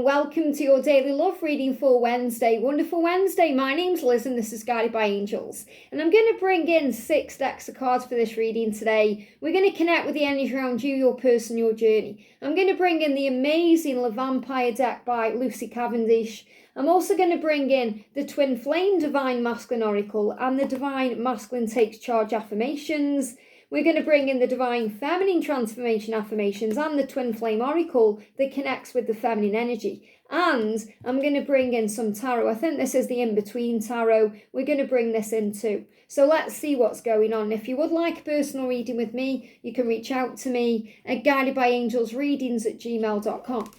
welcome to your daily love reading for Wednesday. Wonderful Wednesday. My name's Liz and this is Guided by Angels. And I'm going to bring in 6 decks of cards for this reading today. We're going to connect with the energy around you, your person, your journey. I'm going to bring in the amazing Le Vampire deck by Lucy Cavendish. I'm also going to bring in the Twin Flame Divine Masculine Oracle and the Divine Masculine Takes Charge Affirmations. We're going to bring in the Divine Feminine Transformation Affirmations and the Twin Flame Oracle that connects with the feminine energy. And I'm going to bring in some tarot. I think this is the in-between tarot. We're going to bring this in too. So let's see what's going on. If you would like a personal reading with me, you can reach out to me at guidedbyangelsreadings@gmail.com.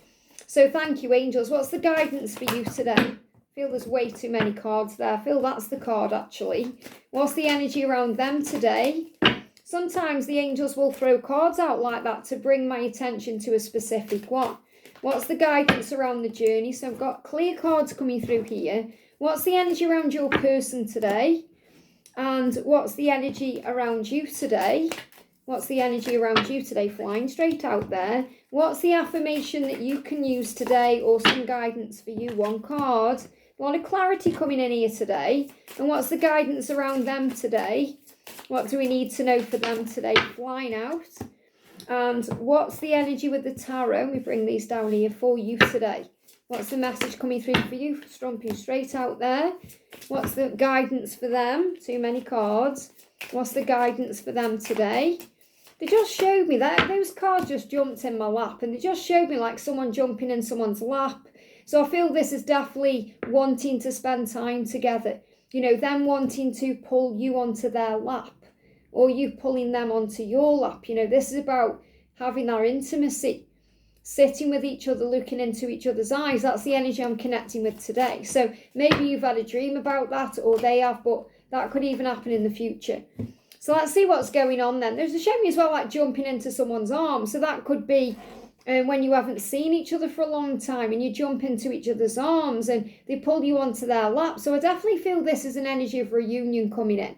So thank you, angels. What's the guidance for you today? I feel there's way too many cards there. I feel that's the card actually. What's the energy around them today? Sometimes the angels will throw cards out like that to bring my attention to a specific one. What's the guidance around the journey? So I've got clear cards coming through here. What's the energy around your person today? And what's the energy around you today? What's the energy around you today? Flying straight out there. What's the affirmation that you can use today or some guidance for you? One card. A lot of clarity coming in here today. And what's the guidance around them today? What do we need to know for them today? Flying out. And what's the energy with the tarot? We bring these down here for you today. What's the message coming through for you? Stomping straight out there. What's the guidance for them? Too many cards. What's the guidance for them today? They just showed me that. Those cards just jumped in my lap. And they just showed me like someone jumping in someone's lap. So I feel this is definitely wanting to spend time together. You know, them wanting to pull you onto their lap or you pulling them onto your lap. You know, this is about having our intimacy, sitting with each other, looking into each other's eyes. That's the energy I'm connecting with today. So maybe you've had a dream about that or they have, but that could even happen in the future. So let's see what's going on then. There's a showing me as well like jumping into someone's arms. So that could be when you haven't seen each other for a long time and you jump into each other's arms and they pull you onto their lap. So I definitely feel this is an energy of reunion coming in.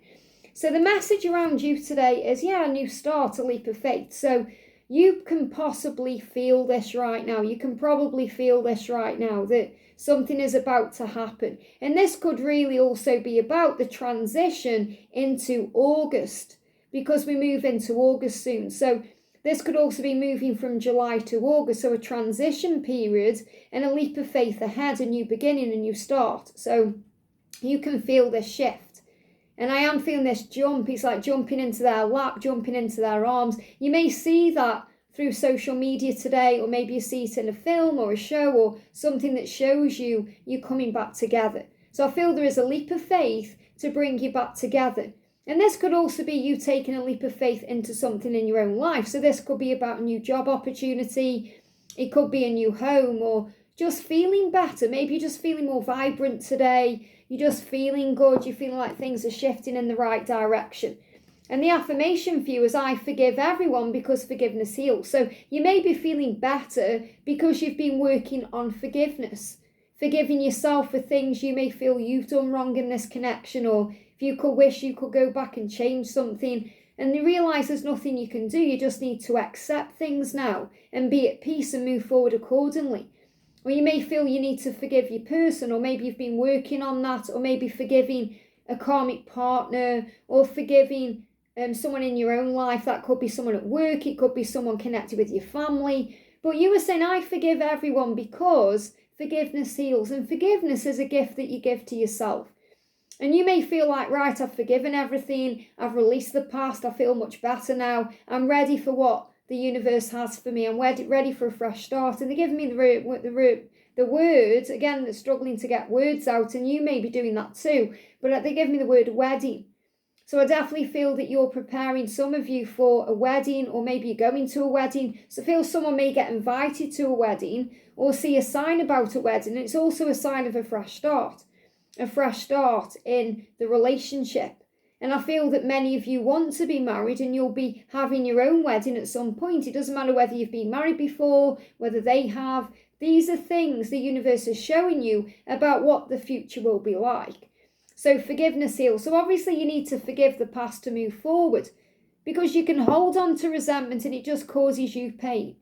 So the message around you today is, a new start, a leap of faith. So you can possibly feel this right now. You can probably feel this right now, that something is about to happen. And this could really also be about the transition into August, because we move into August soon. So this could also be moving from July to August, so a transition period and a leap of faith ahead, a new beginning, a new start. So you can feel this shift. And I am feeling this jump. It's like jumping into their lap, jumping into their arms. You may see that through social media today, or maybe you see it in a film or a show or something that shows you coming back together. So I feel there is a leap of faith to bring you back together. And this could also be you taking a leap of faith into something in your own life. So this could be about a new job opportunity. It could be a new home or just feeling better. Maybe you're just feeling more vibrant today. You're just feeling good. You're feeling like things are shifting in the right direction. And the affirmation for you is, I forgive everyone because forgiveness heals. So you may be feeling better because you've been working on forgiveness. Forgiving yourself for things you may feel you've done wrong in this connection, or if you could wish you could go back and change something, and you realise there's nothing you can do. You just need to accept things now and be at peace and move forward accordingly. Or you may feel you need to forgive your person, or maybe you've been working on that, or maybe forgiving a karmic partner, or forgiving someone in your own life. That could be someone at work, it could be someone connected with your family. But you were saying, I forgive everyone because forgiveness heals, and forgiveness is a gift that you give to yourself. And you may feel like, right, I've forgiven everything, I've released the past, I feel much better now, I'm ready for what the universe has for me, I'm ready for a fresh start. And they're giving me the words, again, they're struggling to get words out, and you may be doing that too, but they give me the word wedding. So I definitely feel that you're preparing, some of you, for a wedding, or maybe you're going to a wedding. So I feel someone may get invited to a wedding or see a sign about a wedding. And it's also a sign of a fresh start in the relationship. And I feel that many of you want to be married and you'll be having your own wedding at some point. It doesn't matter whether you've been married before, whether they have. These are things the universe is showing you about what the future will be like. So forgiveness heals. So obviously you need to forgive the past to move forward, because you can hold on to resentment and it just causes you pain.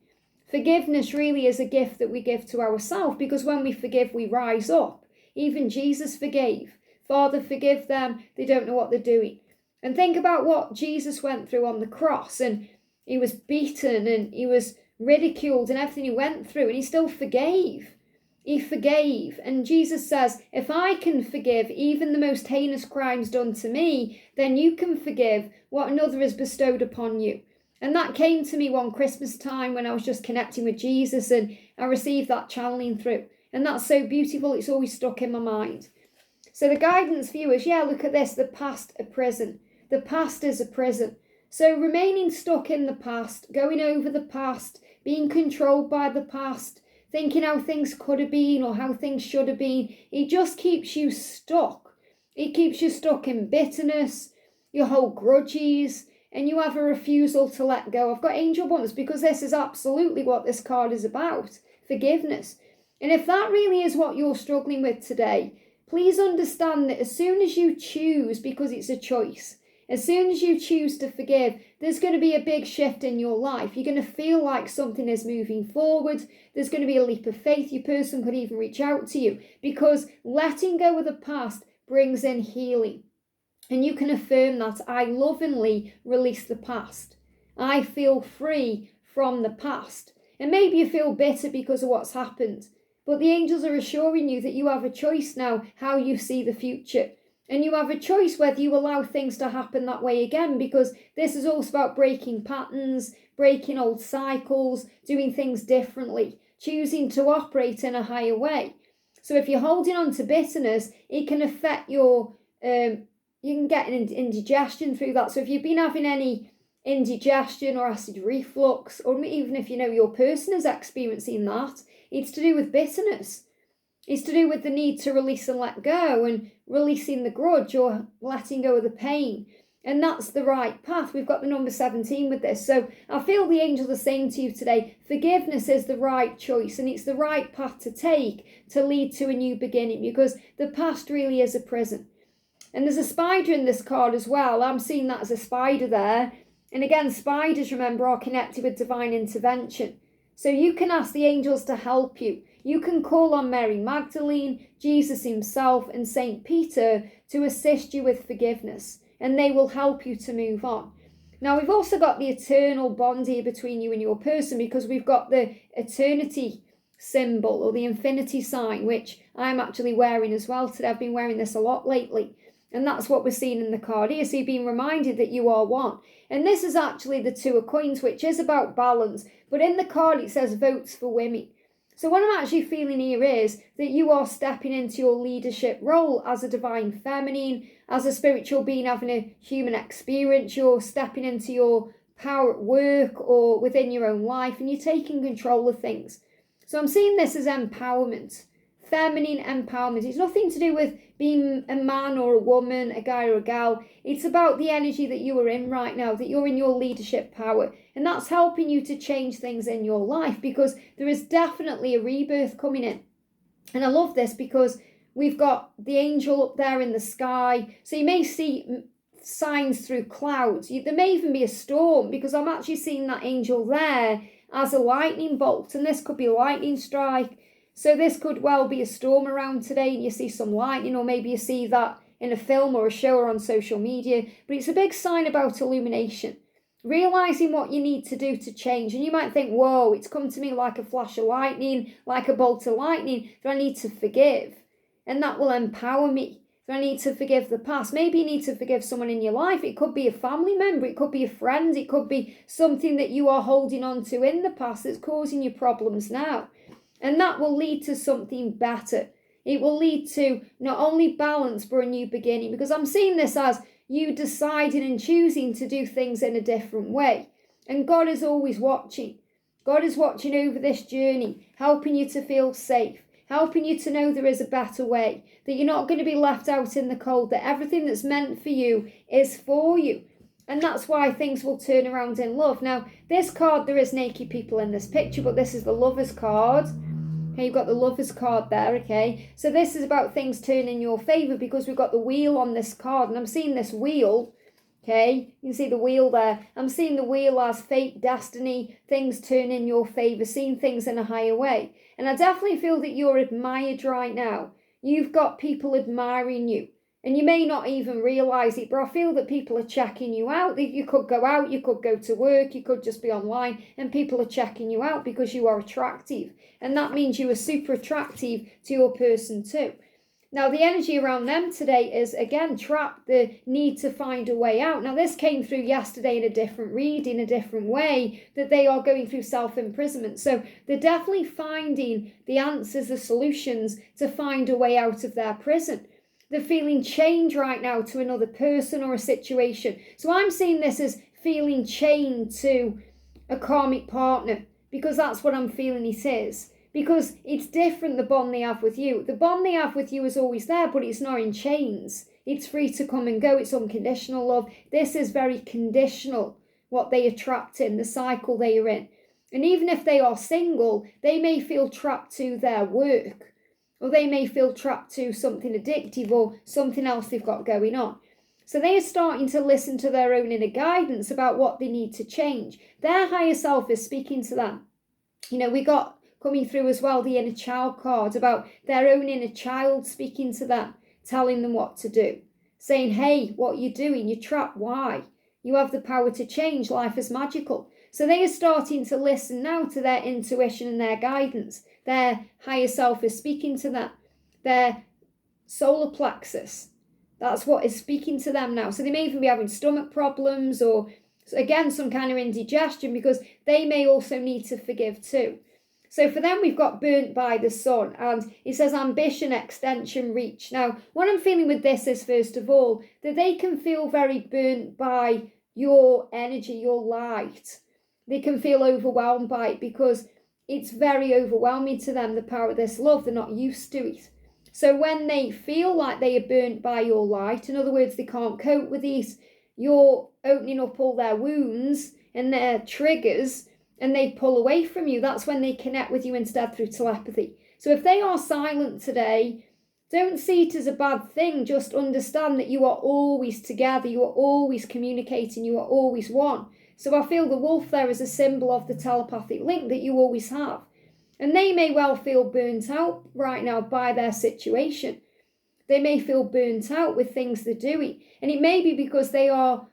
Forgiveness really is a gift that we give to ourselves, because when we forgive, we rise up. Even Jesus forgave. Father, forgive them. They don't know what they're doing. And think about what Jesus went through on the cross. And he was beaten and he was ridiculed and everything he went through. And he still forgave. He forgave. And Jesus says, if I can forgive even the most heinous crimes done to me, then you can forgive what another has bestowed upon you. And that came to me one Christmas time when I was just connecting with Jesus, and I received that channeling through. And that's so beautiful. It's always stuck in my mind. So the guidance for you is, look at this, the past a prison. The past is a prison. So remaining stuck in the past, going over the past, being controlled by the past, thinking how things could have been or how things should have been, it just keeps you stuck. It keeps you stuck in bitterness, you hold grudges, and you have a refusal to let go. I've got angel buttons because this is absolutely what this card is about, forgiveness. And if that really is what you're struggling with today, please understand that as soon as you choose, because it's a choice, as soon as you choose to forgive, there's going to be a big shift in your life. You're going to feel like something is moving forward. There's going to be a leap of faith. Your person could even reach out to you, because letting go of the past brings in healing. And you can affirm that. I lovingly release the past. I feel free from the past. And maybe you feel bitter because of what's happened. But the angels are assuring you that you have a choice now how you see the future. And you have a choice whether you allow things to happen that way again, because this is also about breaking patterns, breaking old cycles, doing things differently, choosing to operate in a higher way. So if you're holding on to bitterness, it can affect your... you can get an indigestion through that. So if you've been having any indigestion or acid reflux, or even if you know your person is experiencing that, it's to do with bitterness. It's to do with the need to release and let go, and releasing the grudge or letting go of the pain. And that's the right path. We've got the number 17 with this. So I feel the angels are saying to you today, forgiveness is the right choice, and it's the right path to take to lead to a new beginning, because the past really is a prison. And there's a spider in this card as well. I'm seeing that as a spider there. And again, spiders, remember, are connected with divine intervention. So you can ask the angels to help you. You can call on Mary Magdalene, Jesus himself, and St. Peter to assist you with forgiveness. And they will help you to move on. Now, we've also got the eternal bond here between you and your person, because we've got the eternity symbol, or the infinity sign, which I'm actually wearing as well today. I've been wearing this a lot lately. And that's what we're seeing in the card here. So you're being reminded that you are one. And this is actually the Two of Coins, which is about balance. But in the card, it says votes for women. So what I'm actually feeling here is that you are stepping into your leadership role as a divine feminine, as a spiritual being having a human experience. You're stepping into your power at work or within your own life, and you're taking control of things. So I'm seeing this as empowerment. Feminine empowerment. It's nothing to do with being a man or a woman, a guy or a gal. It's about the energy that you are in right now, that you're in your leadership power. And that's helping you to change things in your life, because there is definitely a rebirth coming in. And I love this because we've got the angel up there in the sky. So you may see signs through clouds. There may even be a storm, because I'm actually seeing that angel there as a lightning bolt. And this could be a lightning strike. So this could well be a storm around today, and you see some lightning, or maybe you see that in a film or a show or on social media. But it's a big sign about illumination, realizing what you need to do to change. And you might think, whoa, it's come to me like a flash of lightning, like a bolt of lightning, that I need to forgive. And that will empower me. That I need to forgive the past. Maybe you need to forgive someone in your life. It could be a family member. It could be a friend. It could be something that you are holding on to in the past that's causing you problems now. And that will lead to something better. It will lead to not only balance, but a new beginning. Because I'm seeing this as you deciding and choosing to do things in a different way. And God is always watching. God is watching over this journey, helping you to feel safe, helping you to know there is a better way, that you're not going to be left out in the cold, that everything that's meant for you is for you. And that's why things will turn around in love. Now, this card, there is naked people in this picture, but this is the Lovers card. Okay, you've got the Lovers card there, okay? So this is about things turning in your favour, because we've got the wheel on this card, and I'm seeing this wheel Okay, you can see the wheel there. I'm seeing the wheel as fate, destiny, things turn in your favour, seeing things in a higher way. And I definitely feel that you're admired right now. You've got people admiring you. And you may not even realise it, but I feel that people are checking you out. You could go out, you could go to work, you could just be online, and people are checking you out because you are attractive. And that means you are super attractive to your person too. Now, the energy around them today is, again, trapped, the need to find a way out. Now, this came through yesterday in a different reading, a different way, that they are going through self-imprisonment. So they're definitely finding the answers, the solutions to find a way out of their prison. They're feeling chained right now to another person or a situation. So I'm seeing this as feeling chained to a karmic partner, because that's what I'm feeling it is. Because it's different, the bond they have with you. The bond they have with you is always there, but it's not in chains. It's free to come and go. It's unconditional love. This is very conditional, what they are trapped in, the cycle they are in. And even if they are single, they may feel trapped to their work, or they may feel trapped to something addictive or something else they've got going on. So they are starting to listen to their own inner guidance about what they need to change. Their higher self is speaking to them. You know, we got coming through as well the inner child card, about their own inner child speaking to them, telling them what to do, saying, hey, what you're doing, you're trapped, why? You have the power to change, life is magical. So they are starting to listen now to their intuition and their guidance. Their higher self is speaking to them. Their solar plexus, that's what is speaking to them now. So they may even be having stomach problems, or again, some kind of indigestion, because they may also need to forgive too. So for them, we've got burnt by the sun, and it says ambition, extension, reach. Now, what I'm feeling with this is, first of all, that they can feel very burnt by your energy, your light. They can feel overwhelmed by it because it's very overwhelming to them, the power of this love. They're not used to it. So when they feel like they are burnt by your light, in other words, they can't cope with this, you're opening up all their wounds and their triggers, and they pull away from you. That's when they connect with you instead through telepathy. So if they are silent today, don't see it as a bad thing. Just understand that you are always together. You are always communicating. You are always one. So I feel the wolf there is a symbol of the telepathic link that you always have. And they may well feel burnt out right now by their situation. They may feel burnt out with things they're doing. And it may be because they are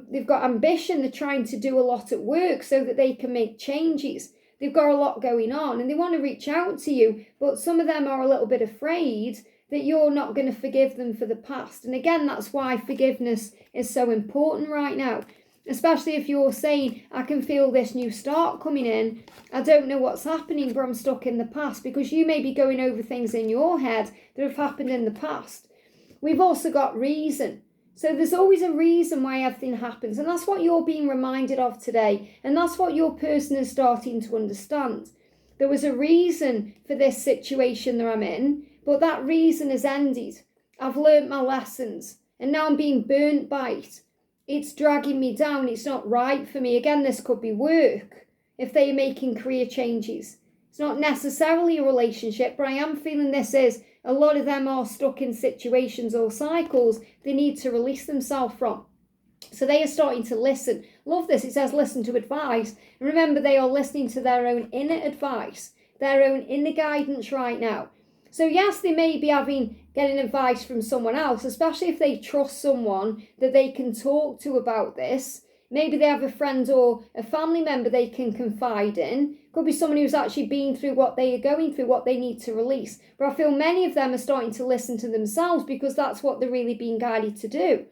they've got ambition. They're trying to do a lot at work so that they can make changes. They've got a lot going on and they want to reach out to you, but some of them are a little bit afraid that you're not going to forgive them for the past. And again, that's why forgiveness is so important right now, especially if you're saying, I can feel this new start coming in. I don't know what's happening, but I'm stuck in the past, because you may be going over things in your head that have happened in the past. We've also got reason. So there's always a reason why everything happens, and that's what you're being reminded of today, and that's what your person is starting to understand. There was a reason for this situation that I'm in, but that reason has ended. I've learnt my lessons, and now I'm being burnt by it. It's dragging me down. It's not right for me. Again, this could be work if they are making career changes. It's not necessarily a relationship, but I am feeling this is a lot of them are stuck in situations or cycles they need to release themselves from. So they are starting to listen. Love this. It says listen to advice. And remember, they are listening to their own inner advice, their own inner guidance right now. So yes, they may be getting advice from someone else, especially if they trust someone that they can talk to about this. Maybe they have a friend or a family member they can confide in. Could be someone who's actually been through what they are going through, what they need to release. But I feel many of them are starting to listen to themselves, because that's what they're really being guided to do.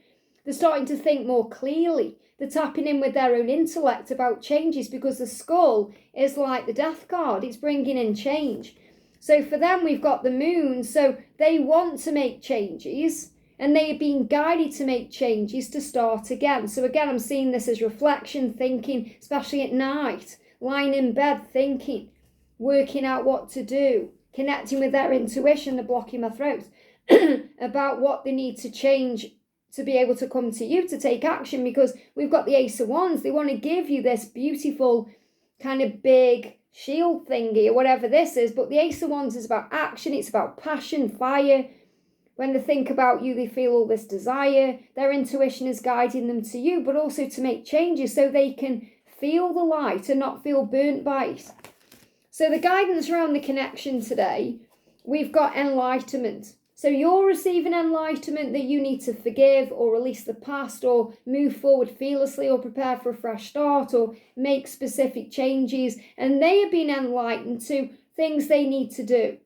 They're starting to think more clearly. They're tapping in with their own intellect about changes, because the skull is like the death card. It's bringing in change. So for them, we've got the moon. So they want to make changes, and they are being guided to make changes to start again. So again, I'm seeing this as reflection, thinking, especially at night, lying in bed thinking, working out what to do, connecting with their intuition, they're blocking my throat, about what they need to change to be able to come to you to take action, because we've got the Ace of Wands. They want to give you this beautiful kind of big shield thingy or whatever this is, but the Ace of Wands is about action. It's about passion, fire, When they think about you, they feel all this desire. Their intuition is guiding them to you, but also to make changes so they can feel the light and not feel burnt by it. So the guidance around the connection today, we've got enlightenment. So you're receiving enlightenment that you need to forgive or release the past or move forward fearlessly or prepare for a fresh start or make specific changes. And they have been enlightened to things they need to do.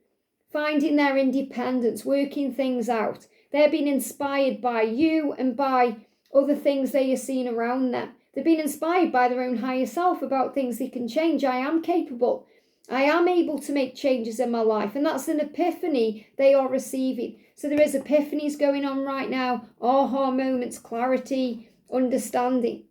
Finding their independence, working things out. They're being inspired by you and by other things they are seeing around them. They've been inspired by their own higher self about things they can change. I am capable. I am able to make changes in my life. And that's an epiphany they are receiving. So there is epiphanies going on right now. Aha moments, clarity, understanding.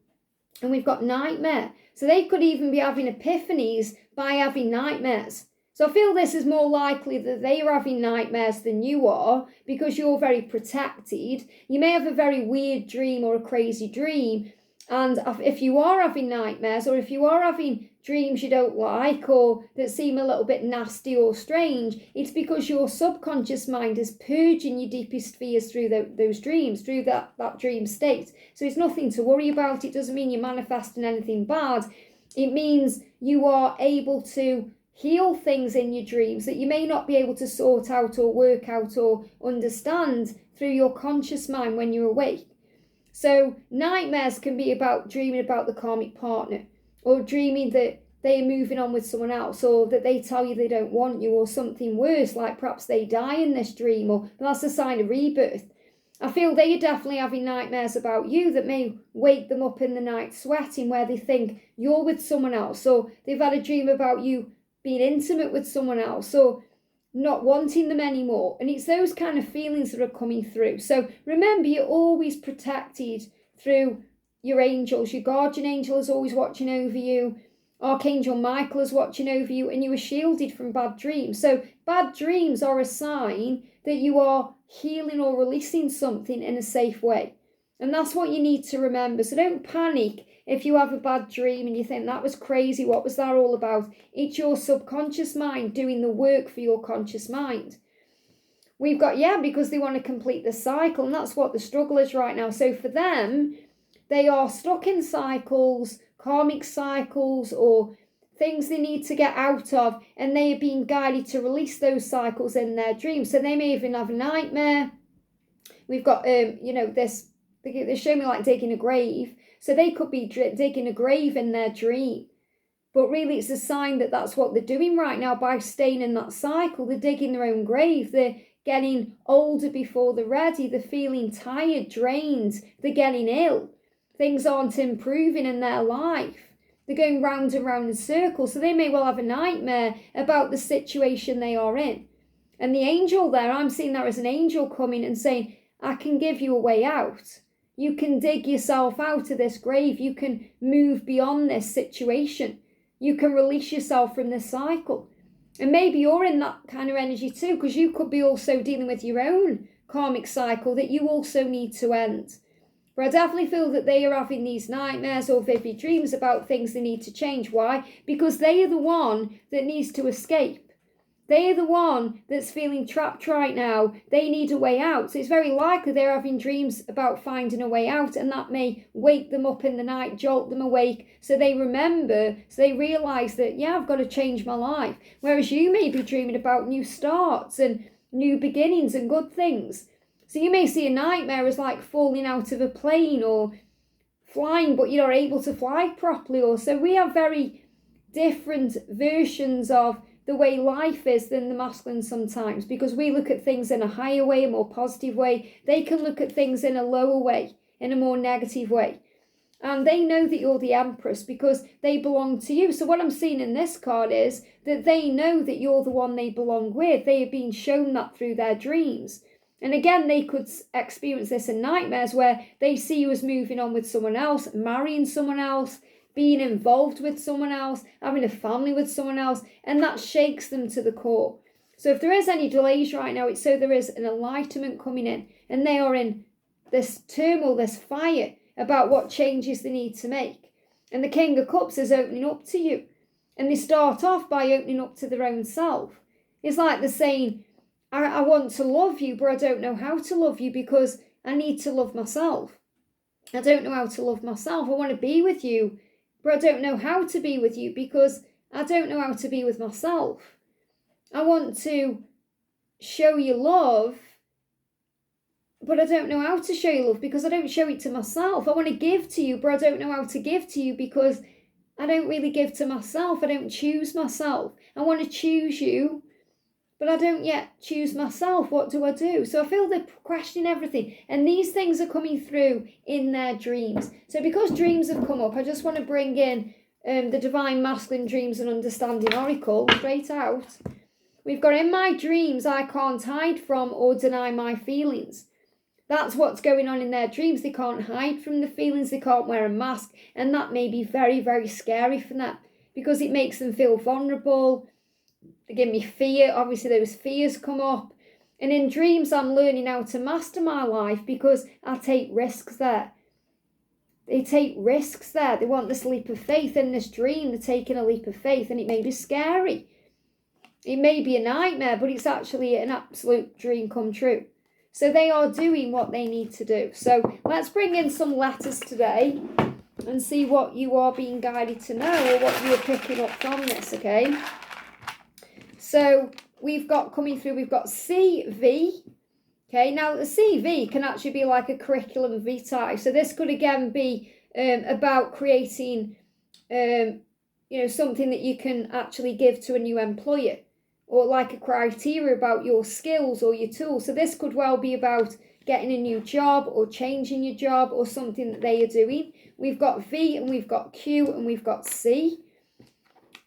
And we've got nightmare. So they could even be having epiphanies by having nightmares. So I feel this is more likely that they are having nightmares than you are because you're very protected. You may have a very weird dream or a crazy dream. And if you are having nightmares or if you are having dreams you don't like or that seem a little bit nasty or strange, it's because your subconscious mind is purging your deepest fears through those dreams, through that dream state. So it's nothing to worry about. It doesn't mean you're manifesting anything bad. It means you are able to heal things in your dreams that you may not be able to sort out or work out or understand through your conscious mind when you're awake. So nightmares can be about dreaming about the karmic partner or dreaming that they are moving on with someone else or that they tell you they don't want you or something worse, like perhaps they die in this dream or that's a sign of rebirth. I feel they are definitely having nightmares about you that may wake them up in the night sweating where they think you're with someone else or they've had a dream about you being intimate with someone else or not wanting them anymore. And it's those kind of feelings that are coming through. So remember, you're always protected through your angels. Your guardian angel is always watching over you. Archangel Michael is watching over you, and you are shielded from bad dreams. So bad dreams are a sign that you are healing or releasing something in a safe way. And that's what you need to remember. So don't panic if you have a bad dream and you think that was crazy, what was that all about? It's your subconscious mind doing the work for your conscious mind. We've got, because they want to complete the cycle, and that's what the struggle is right now. So for them, they are stuck in cycles, karmic cycles, or things they need to get out of, and they are being guided to release those cycles in their dreams. So they may even have a nightmare. We've got, this, they show me like digging a grave. So they could be digging a grave in their dream. But really it's a sign that that's what they're doing right now by staying in that cycle. They're digging their own grave. They're getting older before they're ready. They're feeling tired, drained. They're getting ill. Things aren't improving in their life. They're going round and round in circles. So they may well have a nightmare about the situation they are in. And the angel there, I'm seeing that as an angel coming and saying, I can give you a way out. You can dig yourself out of this grave. You can move beyond this situation. You can release yourself from this cycle. And maybe you're in that kind of energy too, because you could be also dealing with your own karmic cycle that you also need to end. But I definitely feel that they are having these nightmares or vivid dreams about things they need to change. Why? Because they are the one that needs to escape. They are the one that's feeling trapped right now. They need a way out. So it's very likely they're having dreams about finding a way out, and that may wake them up in the night, jolt them awake, so they remember, so they realise that, I've got to change my life. Whereas you may be dreaming about new starts and new beginnings and good things. So you may see a nightmare as like falling out of a plane or flying, but you're not able to fly properly. Or so we have very different versions of the way life is than the masculine sometimes, because we look at things in a higher way, a more positive way. They can look at things in a lower way, in a more negative way. And they know that you're the Empress because they belong to you. So what I'm seeing in this card is that they know that you're the one they belong with. They have been shown that through their dreams. And again, they could experience this in nightmares where they see you as moving on with someone else, marrying someone else, being involved with someone else, having a family with someone else, and that shakes them to the core. So if there is any delays right now, it's so there is an enlightenment coming in, and they are in this turmoil, this fire about what changes they need to make. And the King of Cups is opening up to you, and they start off by opening up to their own self. It's like they're saying, I want to love you, but I don't know how to love you because I need to love myself. I don't know how to love myself. I want to be with you, but I don't know how to be with you because I don't know how to be with myself. I want to show you love, but I don't know how to show you love because I don't show it to myself. I want to give to you, but I don't know how to give to you because I don't really give to myself. I don't choose myself. I want to choose you, but I don't yet choose myself. What do I do? So I feel they're questioning everything. And these things are coming through in their dreams. So because dreams have come up, I just want to bring in the Divine Masculine Dreams and Understanding Oracle straight out. We've got, in my dreams, I can't hide from or deny my feelings. That's what's going on in their dreams. They can't hide from the feelings. They can't wear a mask. And that may be very, very scary for them because it makes them feel vulnerable. They give me fear. Obviously, those fears come up. And in dreams, I'm learning how to master my life because I take risks there. They take risks there. They want this leap of faith in this dream. They're taking a leap of faith, and it may be scary. It may be a nightmare, but it's actually an absolute dream come true. So they are doing what they need to do. So let's bring in some letters today and see what you are being guided to know or what you are picking up from this, okay? So we've got coming through, we've got CV. Okay, now the CV can actually be like a curriculum vitae. So this could again be about creating, something that you can actually give to a new employer, or like a criteria about your skills or your tools. So this could well be about getting a new job or changing your job or something that they are doing. We've got V and we've got Q and we've got C.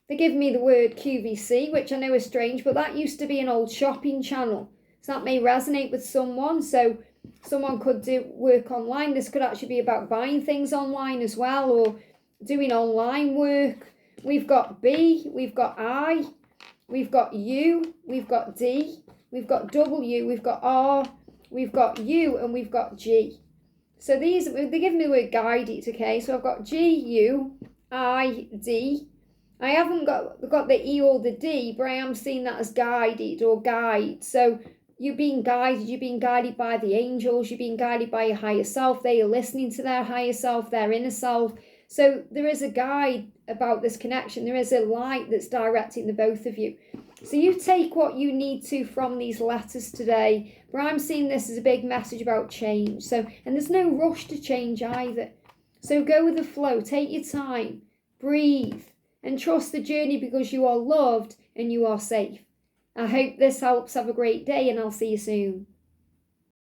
They give me the word QVC, which I know is strange, but that used to be an old shopping channel. So that may resonate with someone. So someone could do work online. This could actually be about buying things online as well, or doing online work. We've got B, we've got I, we've got U, we've got D, we've got W, we've got R, we've got U, and we've got G. So these, they give me the word guided, okay? So I've got G, U, I, D. I haven't got the E or the D, but I am seeing that as guided or guide. So you're being guided by the angels, you're being guided by your higher self. They are listening to their higher self, their inner self. So there is a guide about this connection. There is a light that's directing the both of you. So you take what you need to from these letters today. But I'm seeing this as a big message about change. So, and there's no rush to change either. So go with the flow, take your time, breathe, and trust the journey because you are loved and you are safe. I hope this helps. Have a great day and I'll see you soon.